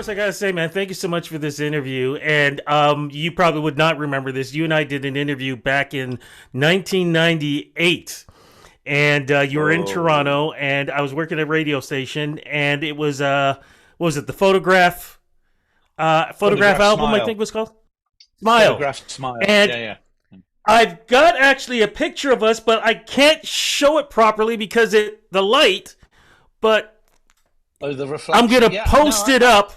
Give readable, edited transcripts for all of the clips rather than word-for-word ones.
First, I gotta say, man, thank you so much for this interview. And you probably would not remember this. You and I did an interview back in 1998, and you were in Oh, Toronto, and I was working at a radio station, and it was what was it? The photograph photograph album, I smile. think was called Smile. Photograph smile. And Yeah, yeah. I've got actually a picture of us, but I can't show it properly because the light. But Oh, the I'm reflection. gonna Yeah, no, post it up.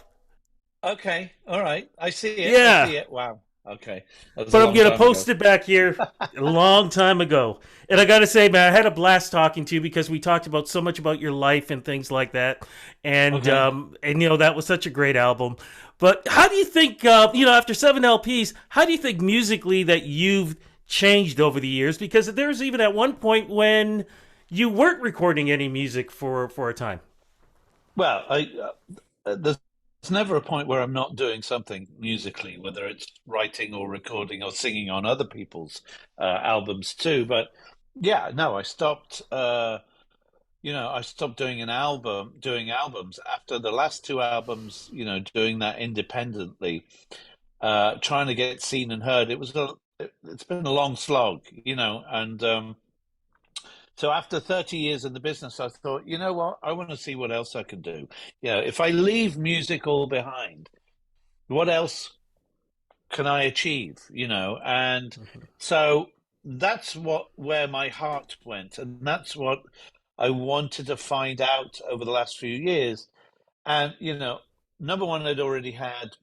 okay. All right. I see it. I Yeah, see it. Wow. Okay. That was a but I'm long gonna time ago. post it back here a long time ago. And I gotta say, man, I had a blast talking to you because we talked about so much about your life and things like that. Okay. And that was such a great album. But how do you think, after seven LPs, how do you think musically that you've changed over the years? Because there was even at one point when you weren't recording any music for a time. Well, there's never a point where I'm not doing something musically, whether it's writing or recording or singing on other people's albums too. But yeah, no, I stopped. I stopped doing albums after the last two albums. Doing that independently, trying to get seen and heard. It's been a long slog, and so after 30 years in the business, I thought, you know what, I want to see what else I can do. If I leave music all behind, what else can I achieve? And so that's where my heart went, and that's what I wanted to find out over the last few years. And number one, I'd already had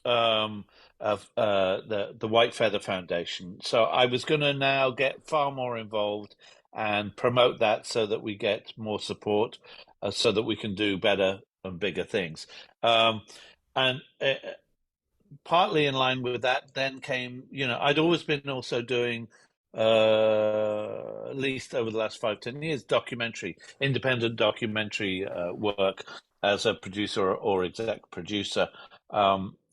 of the White Feather Foundation. So I was going to now get far more involved and promote that so that we get more support, so that we can do better and bigger things. Um, and partly in line with that, then came, I'd always been also doing, at least over the last 5, 10 years, independent documentary work as a producer or exec producer,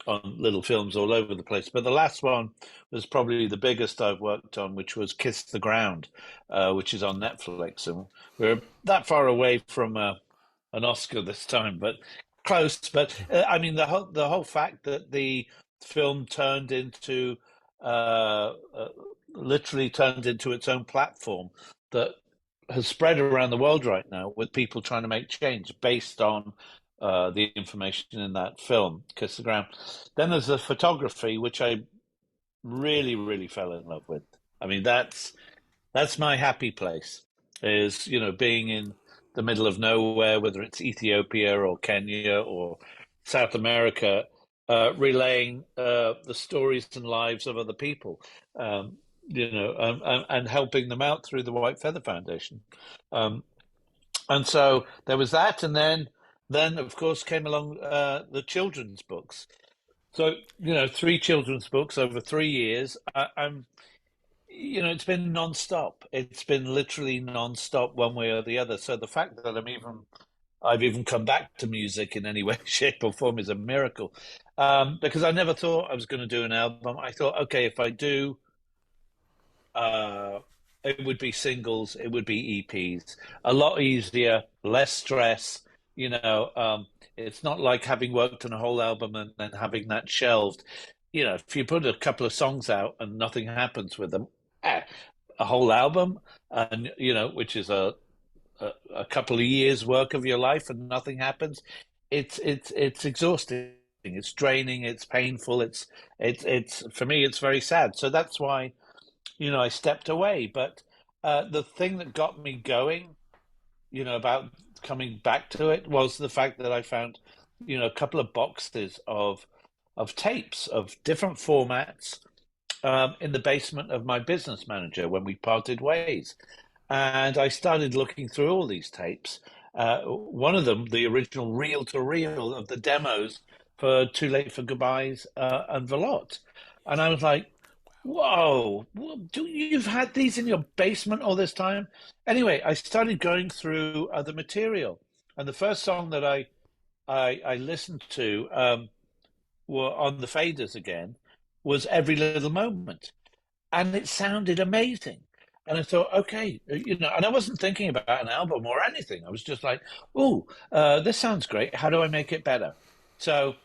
on little films all over the place. But the last one was probably the biggest I've worked on, which was Kiss the Ground, which is on Netflix. And we're that far away from an Oscar this time, but close. But I mean, the whole fact that the film turned into uh, uh, literally turned into its own platform that has spread around the world right now, with people trying to make change based on the information in that film, Kiss the Ground. Then there's the photography, which I really, really fell in love with. I mean, that's my happy place, is, being in the middle of nowhere, whether it's Ethiopia or Kenya or South America, relaying the stories and lives of other people, and helping them out through the White Feather Foundation. Um, and so there was that, and then of course came along the children's books. So three children's books over 3 years. I'm It's been non-stop. It's been literally non-stop, one way or the other. So the fact that I've even come back to music in any way, shape, or form is a miracle. Because I never thought I was going to do an album. I thought, okay, if I do, uh, it would be singles, it would be EPs, a lot easier, less stress. It's not like having worked on a whole album and then having that shelved. If you put a couple of songs out and nothing happens with them, eh, a whole album, and which is a couple of years work of your life, and nothing happens, it's exhausting, it's draining, it's painful, it's for me, it's very sad. So that's why I stepped away. But the thing that got me going, about coming back to it, was the fact that I found, a couple of boxes of tapes of different formats, in the basement of my business manager when we parted ways. And I started looking through all these tapes. One of them, the original reel to reel of the demos for Too Late for Goodbyes and Velotte. And I was like, whoa, you've had these in your basement all this time? Anyway, I started going through other material. And the first song that I listened to, were on the faders again, was Every Little Moment. And it sounded amazing. And I thought, okay, and I wasn't thinking about an album or anything. I was just like, oh, this sounds great. How do I make it better? So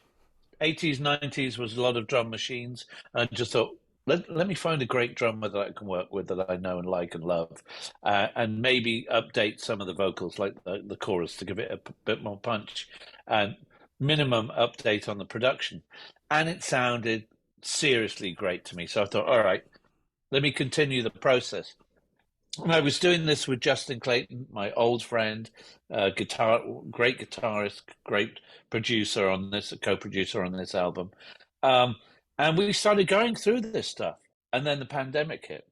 80s, 90s was a lot of drum machines. And I just thought, let me find a great drummer that I can work with that I know and like and love, and maybe update some of the vocals, like the chorus, to give it a bit more punch, and minimum update on the production. And it sounded seriously great to me. So I thought, all right, let me continue the process. And I was doing this with Justin Clayton, my old friend, great guitarist, great producer on this, a co-producer on this album. Um, and we started going through this stuff. And then the pandemic hit.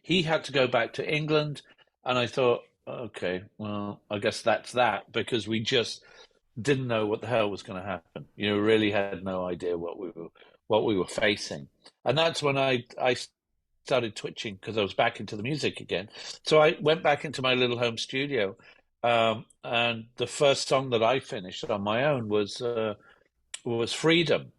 He had to go back to England. And I thought, okay, well, I guess that's that, because we just didn't know what the hell was going to happen. You know, really had no idea what we were facing. And that's when I started twitching because I was back into the music again. So I went back into my little home studio, and the first song that I finished on my own was Freedom.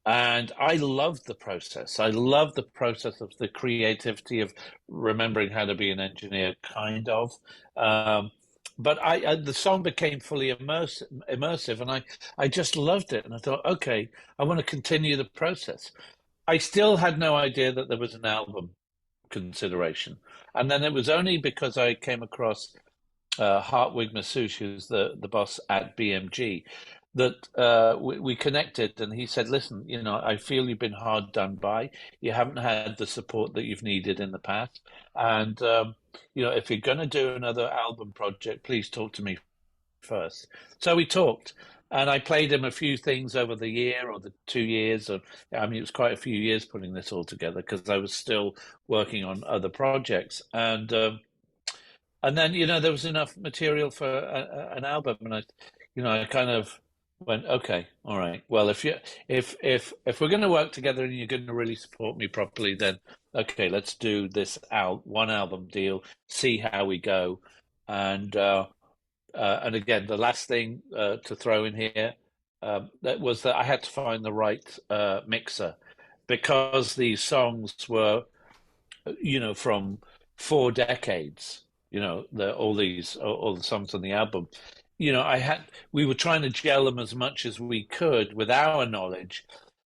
And I loved the process. I loved the process of the creativity of remembering how to be an engineer, kind of. Um, but the song became fully immersive, and I just loved it. And I thought, okay, I want to continue the process. I still had no idea that there was an album consideration. And then it was only because I came across Hartwig Masush, who's the boss at BMG, that we connected, and he said, listen, you know, I feel you've been hard done by. You haven't had the support that you've needed in the past. And, you know, if you're going to do another album project, please talk to me first. So we talked, and I played him a few things over the year or the 2 years. Or, I mean, it was quite a few years putting this all together because I was still working on other projects. And then, you know, there was enough material for an album, and I kind of went, okay, all right. Well, if we're going to work together and you're going to really support me properly, then okay, let's do this one album deal, see how we go, and again, the last thing to throw in here that was that I had to find the right mixer because these songs were, you know, from 4 decades. You know, all the songs on the album. You know, we were trying to gel them as much as we could with our knowledge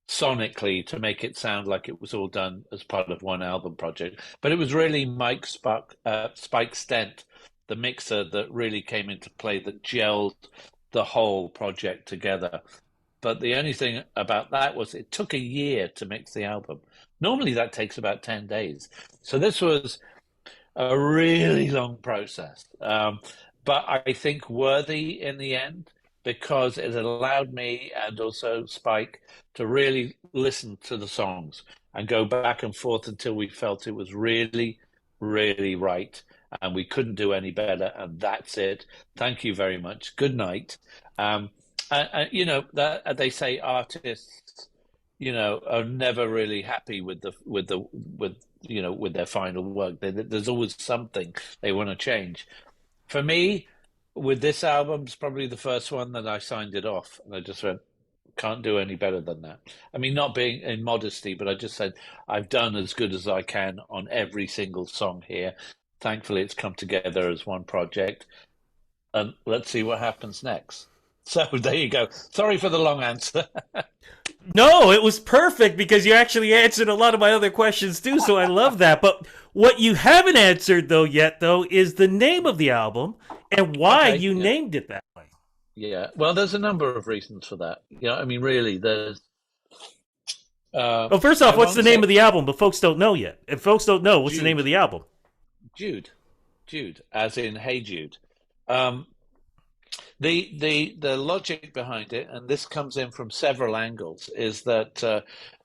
sonically to make it sound like it was all done as part of one album project. But it was really Spike Stent, the mixer, that really came into play, that gelled the whole project together. But the only thing about that was it took a year to mix the album. Normally that takes about 10 days. So this was a really long process, but I think worthy in the end because it allowed me and also Spike to really listen to the songs and go back and forth until we felt it was really, really right. And we couldn't do any better. And that's it. Thank you very much. Good night. You know, that they say artists, you know, are never really happy with with their final work. There's always something they want to change. For me, with this album, it's probably the first one that I signed it off, and I just went, can't do any better than that. I mean, not being in modesty, but I just said I've done as good as I can on every single song here. Thankfully, it's come together as one project, and let's see what happens next. So there you go. Sorry for the long answer. No, it was perfect because you actually answered a lot of my other questions too, so I love that. But what you haven't answered though is the name of the album and why Okay, you yeah. named it that way. Yeah, well, there's a number of reasons for that. Yeah, I mean, really, there's. Well, first off, I what's the won't name say of the album? But folks don't know yet. If folks don't know, what's the name of Jude, the album? Jude, Jude, as in Hey Jude. Um, the logic behind it, and this comes in from several angles, is that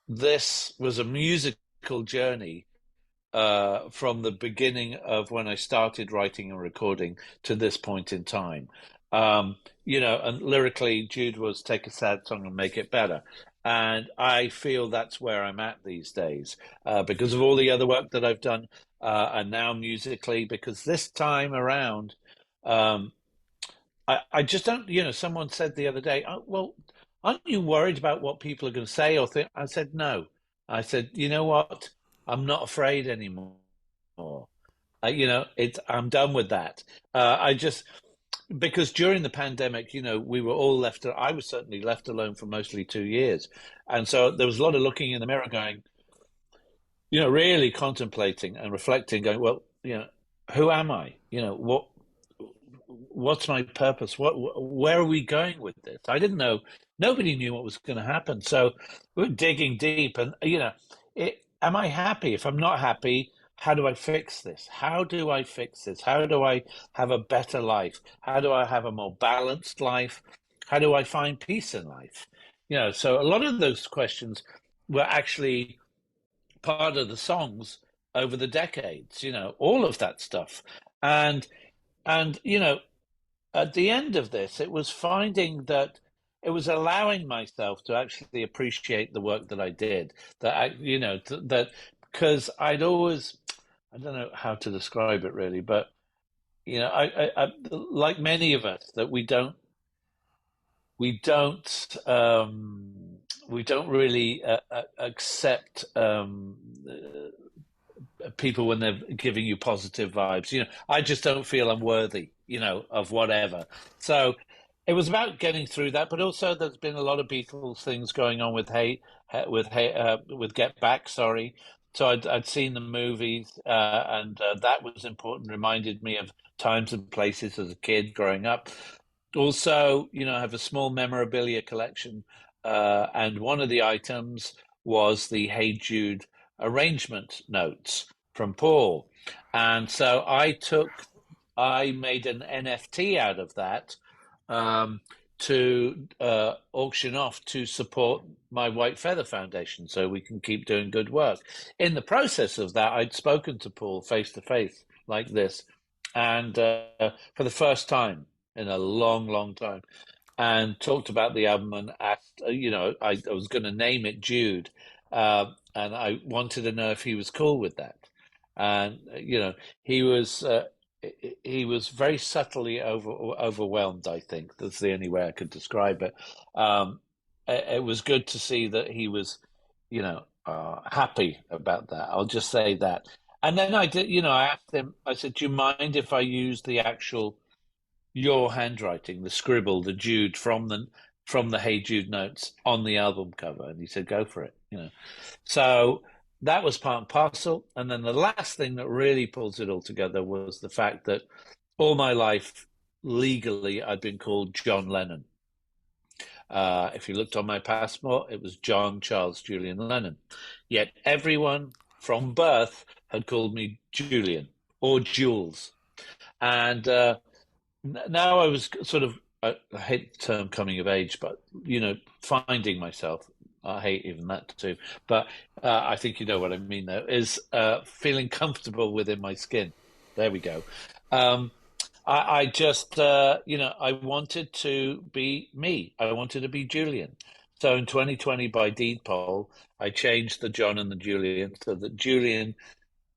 this was a musical journey from the beginning of when I started writing and recording to this point in time. You know, and lyrically, Jude was take a sad song and make it better. And I feel that's where I'm at these days because of all the other work that I've done, and now musically, because this time around, um, I just don't, you know, someone said the other day, oh, well, aren't you worried about what people are going to say or think? I said, no. I said, you know what? I'm not afraid anymore. You know, I'm done with that. I just, because during the pandemic, we were all left. I was certainly left alone for mostly 2 years, and so there was a lot of looking in the mirror, going, really contemplating and reflecting, going, well, who am I? What's my purpose? Where are we going with this? I didn't know. Nobody knew what was going to happen. So we're digging deep, and am I happy? If I'm not happy, how do I fix this? How do I fix this? How do I have a better life? How do I have a more balanced life? How do I find peace in life? So a lot of those questions were actually part of the songs over the decades. All of that stuff, and at the end of this, it was finding that it was allowing myself to actually appreciate the work that I did. That that because I'd always, I don't know how to describe it really, but I like many of us, that we don't really accept people when they're giving you positive vibes. I just don't feel I'm worthy, of whatever. So it was about getting through that, but also there's been a lot of Beatles things going on with with Get Back. Sorry, so I'd seen the movies, and that was important. Reminded me of times and places as a kid growing up. Also, I have a small memorabilia collection, and one of the items was the Hey Jude arrangement notes from Paul. And so I made an NFT out of that, to auction off to support my White Feather Foundation, so we can keep doing good work. In the process of that, I'd spoken to Paul face to face like this, and for the first time in a long, long time, and talked about the album, and asked, I was going to name it Jude, and I wanted to know if he was cool with that. And he was very subtly overwhelmed. I think that's the only way I could describe it. It was good to see that he was, happy about that. I'll just say that. And then I did, I asked him. I said, "Do you mind if I use the actual your handwriting, the scribble, the Jude from the Hey Jude notes on the album cover?" And he said, "Go for it." So that was part and parcel. And then the last thing that really pulls it all together was the fact that all my life, legally, I'd been called John Lennon. If you looked on my passport, it was John Charles Julian Lennon. Yet everyone from birth had called me Julian or Jules. And now I was sort of, I hate the term coming of age, but, finding myself. I hate even that too. But I think you know what I mean, though, is feeling comfortable within my skin. There we go. I just, I wanted to be me. I wanted to be Julian. So in 2020, by deed poll, I changed the John and the Julian so that Julian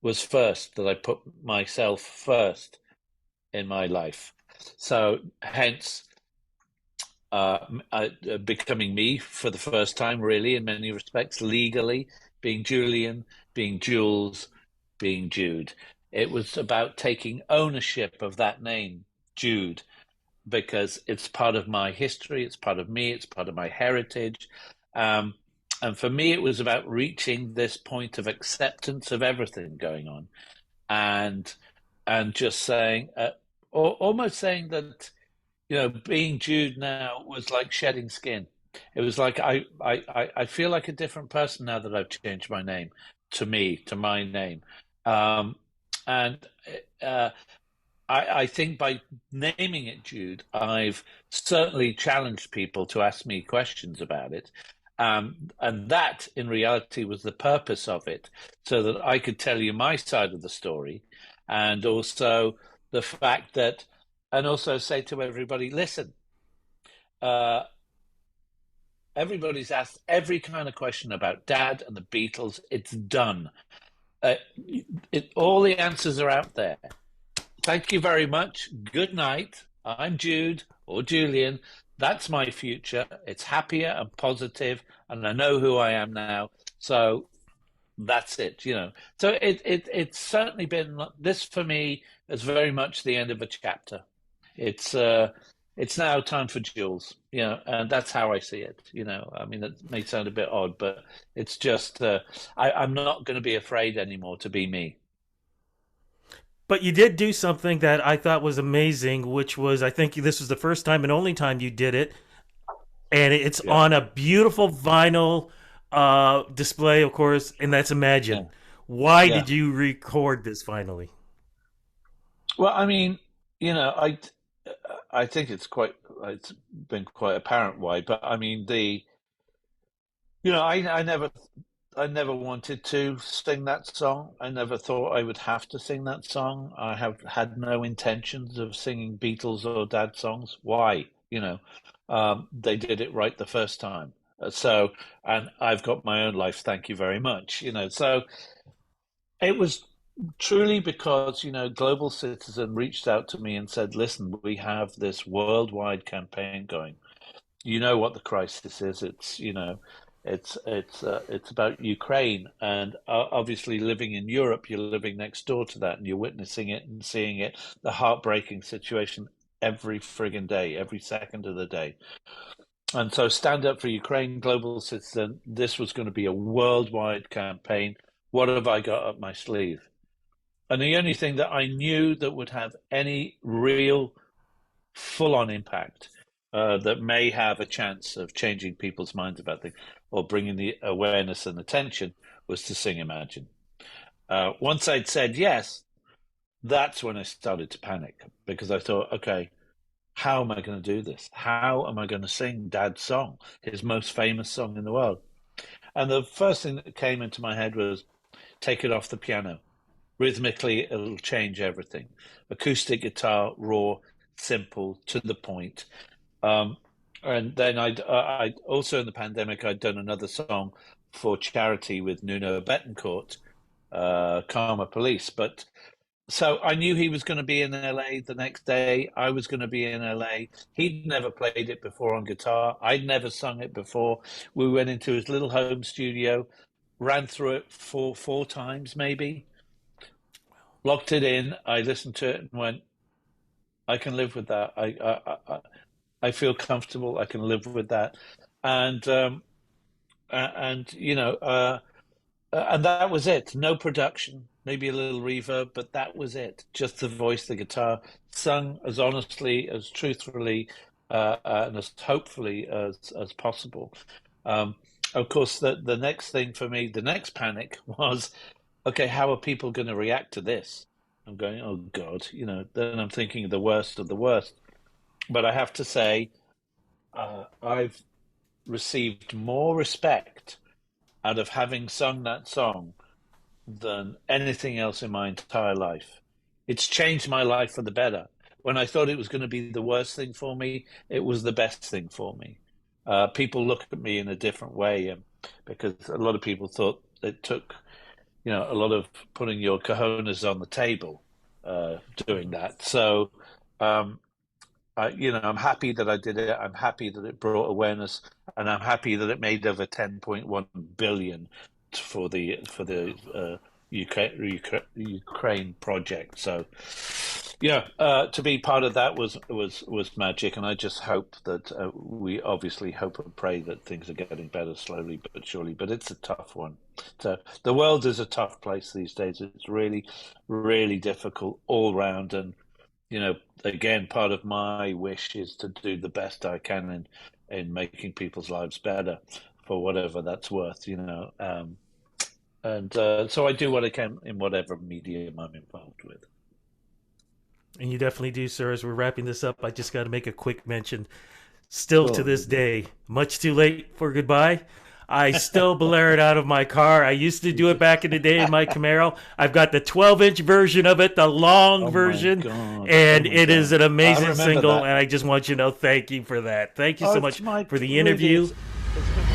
was first, that I put myself first in my life. So hence, becoming me for the first time, really, in many respects, legally, being Julian, being Jules, being Jude. It was about taking ownership of that name, Jude, because it's part of my history, it's part of me, it's part of my heritage. And for me, it was about reaching this point of acceptance of everything going on, and just saying, almost saying that, being Jude now was like shedding skin. It was like I feel like a different person now that I've changed my name to me, to my name. And I think by naming it Jude, I've certainly challenged people to ask me questions about it. And that, in reality, was the purpose of it, so that I could tell you my side of the story, and also the fact that, and also say to everybody, listen, everybody's asked every kind of question about Dad and the Beatles. It's done. All the answers are out there. Thank you very much. Good night. I'm Jude or Julian. That's my future. It's happier and positive, and I know who I am now. So that's it, So it's certainly been this, for me, is very much the end of a chapter. It's uh, it's now time for Jules, and that's how I see it. I mean, it may sound a bit odd, but it's just I'm not going to be afraid anymore to be me. But you did do something that I thought was amazing, which was I think this was the first time and only time you did it, and it's Yeah, on a beautiful vinyl display, of course, and that's yeah, Imagine. Why yeah. did you record this finally? Well, I mean, you know, I think it's been quite apparent why, but I mean I never wanted to sing that song. I never thought I would have to sing that song. I have had no intentions of singing Beatles or Dad songs. Why? They did it right the first time. And I've got my own life. Thank you very much. So it was truly because, Global Citizen reached out to me and said, listen, we have this worldwide campaign going. You know what the crisis is. It's about Ukraine, and obviously living in Europe, you're living next door to that, and you're witnessing it and seeing it, the heartbreaking situation every friggin' day, every second of the day. And so, Stand Up for Ukraine, Global Citizen. This was going to be a worldwide campaign. What have I got up my sleeve? And the only thing that I knew that would have any real full on impact that may have a chance of changing people's minds about things or bringing the awareness and attention was to sing Imagine. Once I'd said yes, that's when I started to panic because I thought, okay, how am I going to do this? How am I going to sing Dad's song, his most famous song in the world? And the first thing that came into my head was take it off the piano. Rhythmically, it'll change everything. Acoustic guitar, raw, simple, to the point. Um, and then I also in the pandemic I'd done another song for charity with Nuno Betancourt, Karma Police. But so I knew he was going to be in LA the next day. I was going to be in LA. He'd never played it before on guitar. I'd never sung it before. We went into his little home studio, ran through it four times maybe, locked it in. I listened to it and went, I can live with that. I feel comfortable. I can live with that, and and and that was it. No production, maybe a little reverb, but that was it. Just the voice, the guitar, sung as honestly, as truthfully, and as hopefully as possible. Um, of course, the next thing for me, the next panic was, okay, how are people going to react to this? I'm going, oh God, Then I'm thinking the worst of the worst. But I have to say, I've received more respect out of having sung that song than anything else in my entire life. It's changed my life for the better. When I thought it was going to be the worst thing for me, it was the best thing for me. People look at me in a different way because a lot of people thought it took, a lot of putting your cojones on the table doing that. So, um, I'm happy that I did it. I'm happy that it brought awareness, and I'm happy that it made over 10.1 billion for the Ukraine project. So, yeah, to be part of that was magic, and I just hope that we obviously hope and pray that things are getting better slowly but surely. But it's a tough one. So the world is a tough place these days. It's really, really difficult all round, and again, part of my wish is to do the best I can in making people's lives better for whatever that's worth, and so I do what I can in whatever medium I'm involved with. And you definitely do, sir. As we're wrapping this up, I just got to make a quick mention. Still to Sure. this day, much too late for goodbye. I still blare it out of my car. I used to do it back in the day in my Camaro. I've got the 12-inch version of it, the long Oh my version, God. Oh and my it is God. an I amazing remember single. that. And I just want you to know, thank you for that. Thank you Oh, so it's much my for the really interview. it's been